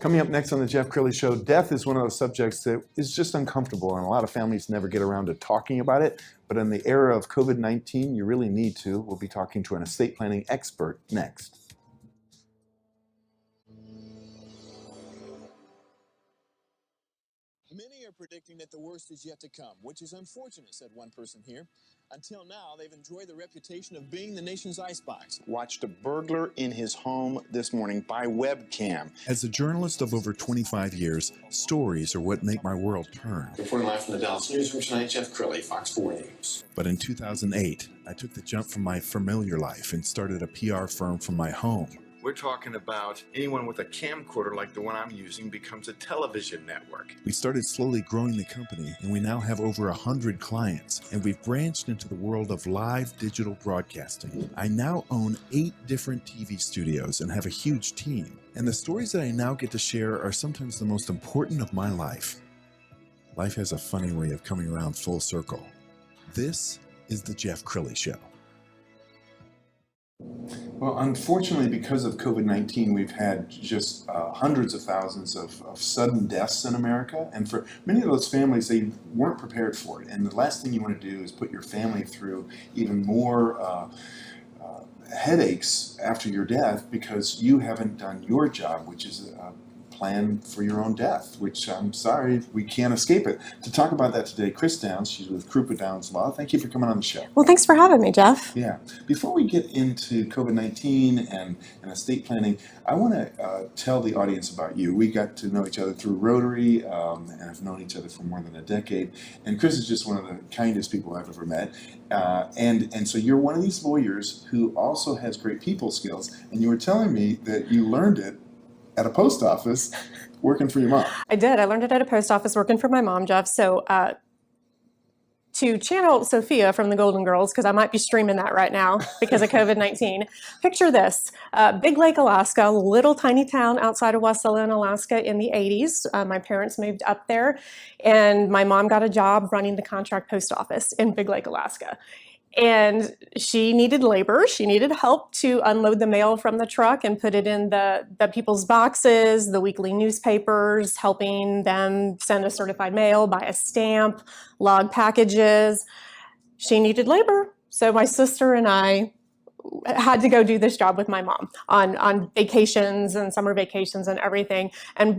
Coming up next on the Jeff Crilley Show, death is one of those subjects that is just uncomfortable, and a lot of families never get around to talking about it. But in the era of COVID-19, you really need to. We'll be talking to an estate planning expert next. Many are predicting that the worst is yet to come, which is unfortunate, said one person here. Until now, they've enjoyed the reputation of being the nation's icebox. Watched a burglar in his home this morning by webcam. As a journalist of over 25 years, stories are what make my world turn. Reporting live from the Dallas newsroom tonight, Jeff Crilley, Fox 4 News. But in 2008, I took the jump from my familiar life and started a PR firm from my home. We're talking about anyone with a camcorder like the one I'm using becomes a television network. We started slowly growing the company, and we now have over 100 clients, and we've branched into the world of live digital broadcasting. I now own 8 different TV studios and have a huge team. And the stories that I now get to share are sometimes the most important of my life. Life has a funny way of coming around full circle. This is the Jeff Crilley Show. Well, unfortunately, because of COVID-19, we've had just hundreds of thousands of sudden deaths in America. And for many of those families, they weren't prepared for it. And the last thing you want to do is put your family through even more headaches after your death because you haven't done your job, which is plan for your own death, which I'm sorry, we can't escape it. To talk about that today, Krupa Downs, she's with Krupa Downs Law. Thank you for coming on the show. Well, thanks for having me, Jeff. Yeah. Before we get into COVID-19 and estate planning, I want to tell the audience about you. We got to know each other through Rotary and have known each other for more than a decade. And Chris is just one of the kindest people I've ever met. And so you're one of these lawyers who also has great people skills. And you were telling me that you learned it at a post office working for your mom. I did. I learned it at a post office working for my mom, Jeff. So to channel Sophia from the Golden Girls, because I might be streaming that right now because of COVID-19, picture this. Big Lake, Alaska, little tiny town outside of Westland, Alaska in the 80s. My parents moved up there, and my mom got a job running the contract post office in Big Lake, Alaska. And she needed labor. She needed help to unload the mail from the truck and put it in the people's boxes, the weekly newspapers, helping them send a certified mail, buy a stamp, log packages. She needed labor. So my sister and I had to go do this job with my mom on vacations and summer vacations and everything.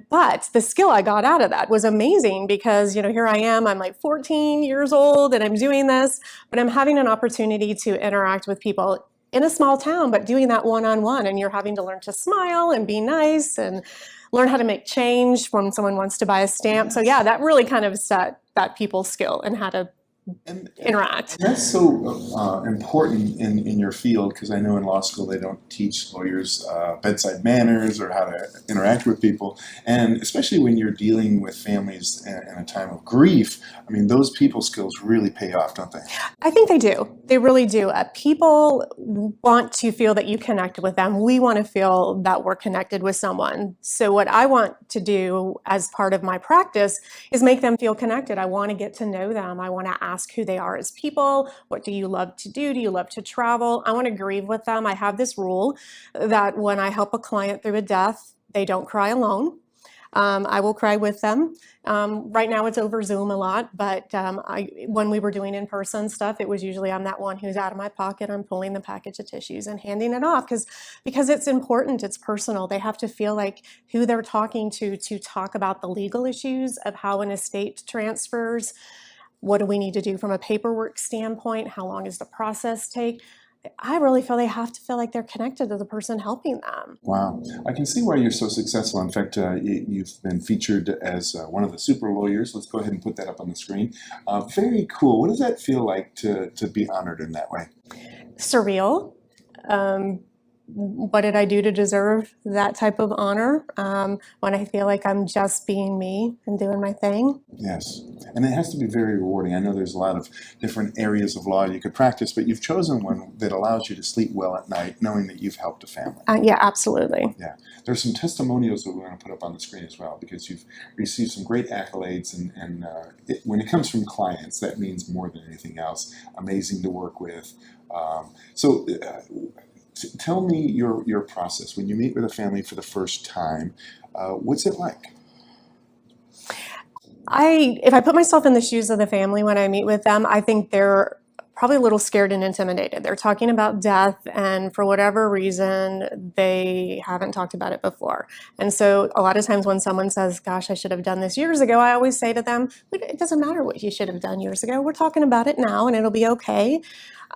But the skill I got out of that was amazing because, you know, here I am, I'm like 14 years old and I'm doing this, but I'm having an opportunity to interact with people in a small town, but doing that one-on-one, and you're having to learn to smile and be nice and learn how to make change when someone wants to buy a stamp. So yeah, that really kind of set that people skill and how to interact. And that's so important in your field, because I know in law school they don't teach lawyers bedside manners or how to interact with people, and especially when you're dealing with families in a time of grief. I mean, those people skills really pay off, don't they? I think they do. They really do. People want to feel that you connected with them. We want to feel that we're connected with someone. So what I want to do as part of my practice is make them feel connected. I want to get to know them. I want to ask who they are as people. What do you love to do? Do you love to travel? I want to grieve with them. I have this rule that when I help a client through a death, they don't cry alone. I will cry with them. Right now it's over Zoom a lot, but when we were doing in-person stuff, it was usually I'm that one who's out of my pocket. I'm pulling the package of tissues and handing it off because it's important. It's personal. They have to feel like who they're talking to talk about the legal issues of how an estate transfers. What do we need to do from a paperwork standpoint? How long does the process take? I really feel they have to feel like they're connected to the person helping them. Wow. I can see why you're so successful. In fact, you've been featured as one of the super lawyers. Let's go ahead and put that up on the screen. Very cool. What does that feel like to be honored in that way? Surreal. What did I do to deserve that type of honor when I feel like I'm just being me and doing my thing? Yes, and it has to be very rewarding. I know there's a lot of different areas of law you could practice, but you've chosen one that allows you to sleep well at night knowing that you've helped a family. Yeah, absolutely. Yeah, there's some testimonials that we're going to put up on the screen as well, because you've received some great accolades, and when it comes from clients, that means more than anything else. Amazing to work with. Tell me your process when you meet with a family for the first time. What's it like? If I put myself in the shoes of the family when I meet with them, I think they're probably a little scared and intimidated. They're talking about death, and for whatever reason, they haven't talked about it before. And so a lot of times when someone says, gosh, I should have done this years ago, I always say to them, it doesn't matter what you should have done years ago. We're talking about it now, and it'll be okay.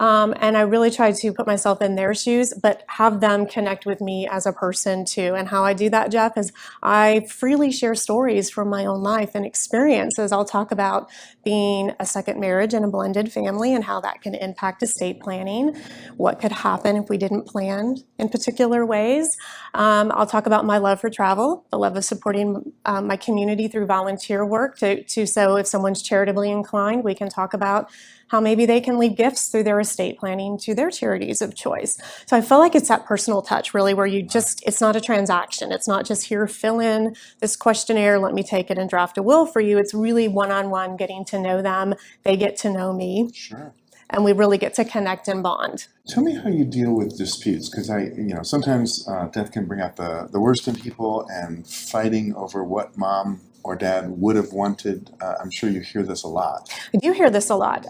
And I really try to put myself in their shoes, but have them connect with me as a person too. And how I do that, Jeff, is I freely share stories from my own life and experiences. I'll talk about being a second marriage and a blended family and how that can impact estate planning, what could happen if we didn't plan in particular ways. I'll talk about my love for travel, the love of supporting my community through volunteer work so if someone's charitably inclined, we can talk about how maybe they can leave gifts through their estate planning to their charities of choice. So I feel like it's that personal touch really where it's not a transaction. It's not just here, fill in this questionnaire, let me take it and draft a will for you. It's really one-on-one, getting to know them. They get to know me. Sure. And we really get to connect and bond. Tell me how you deal with disputes, because sometimes death can bring out the worst in people, and fighting over what mom or dad would have wanted. I'm sure you hear this a lot. I do hear this a lot.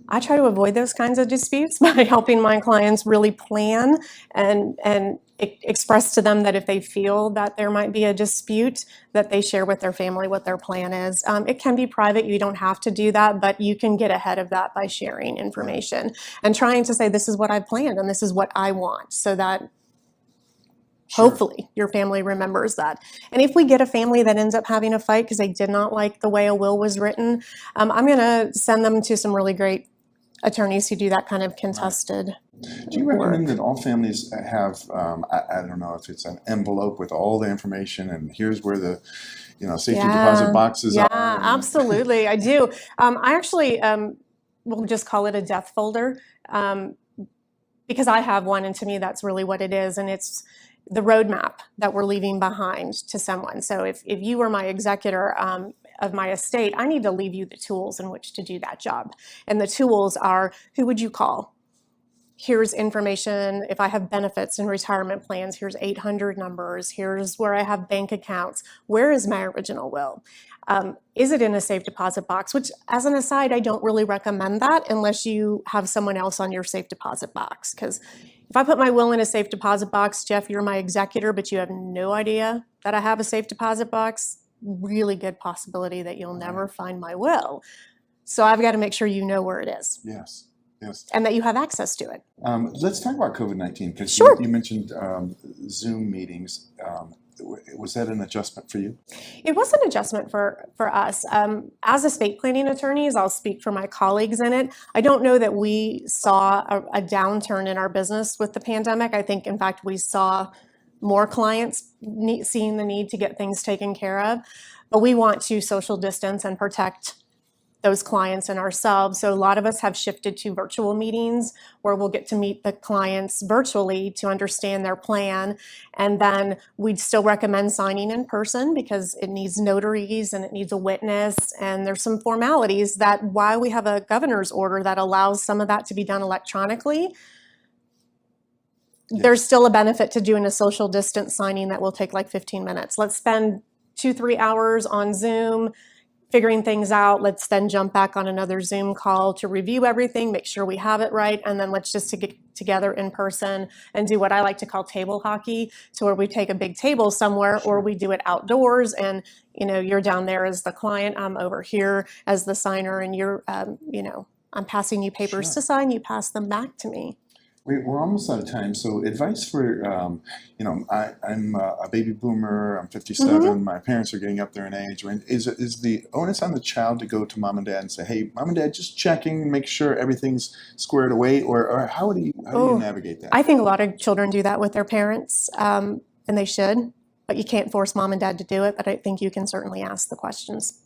I try to avoid those kinds of disputes by helping my clients really plan and express to them that if they feel that there might be a dispute, that they share with their family what their plan is. It can be private. You don't have to do that, but you can get ahead of that by sharing information and trying to say, this is what I planned and this is what I want, so that hopefully your family remembers that. And if we get a family that ends up having a fight because they did not like the way a will was written, I'm going to send them to some really great attorneys who do that kind of contested Do you recommend that all families have, I don't know if it's an envelope with all the information and here's where the safety deposit boxes are? Yeah, absolutely. I do. I actually will just call it a death folder because I have one, and to me that's really what it is. And it's the roadmap that we're leaving behind to someone. So if you were my executor of my estate, I need to leave you the tools in which to do that job. And the tools are, who would you call? Here's information. If I have benefits and retirement plans, here's 800 numbers. Here's where I have bank accounts. Where is my original will? Is it in a safe deposit box? Which, as an aside, I don't really recommend that unless you have someone else on your safe deposit box. Because if I put my will in a safe deposit box, Jeff, you're my executor, but you have no idea that I have a safe deposit box, really good possibility that you'll never find my will. So I've got to make sure you know where it is. Yes. Yes. And that you have access to it. Let's talk about COVID-19, because Sure. you mentioned Zoom meetings. Was that an adjustment for you? It was an adjustment for us. As estate planning attorneys, I'll speak for my colleagues in it. I don't know that we saw a downturn in our business with the pandemic. I think, in fact, we saw more clients seeing the need to get things taken care of. But we want to social distance and protect those clients and ourselves. So a lot of us have shifted to virtual meetings where we'll get to meet the clients virtually to understand their plan. And then we'd still recommend signing in person because it needs notaries and it needs a witness. And there's some formalities that while we have a governor's order that allows some of that to be done electronically, there's still a benefit to doing a social distance signing that will take like 15 minutes. Let's spend 2-3 hours on Zoom figuring things out. Let's then jump back on another Zoom call to review everything, make sure we have it right, and then let's just get together in person and do what I like to call table hockey, to where we take a big table somewhere, or we do it outdoors, and you're down there as the client, I'm over here as the signer, and you're I'm passing you papers to sign, you pass them back to me. We're almost out of time. So advice for, I'm a baby boomer, I'm 57, Mm-hmm. my parents are getting up there in age. Is the onus on the child to go to mom and dad and say, hey, mom and dad, just checking, make sure everything's squared away? Or how do you navigate that? I think a lot of children do that with their parents, and they should, but you can't force mom and dad to do it. But I think you can certainly ask the questions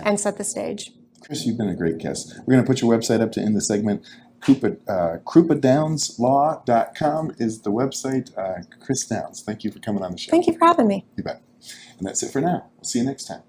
and set the stage. Chris, you've been a great guest. We're going to put your website up to end the segment. KrupaDownsLaw.com is the website. Chris Downs, thank you for coming on the show. Thank you for having me. You bet. And that's it for now. We'll see you next time.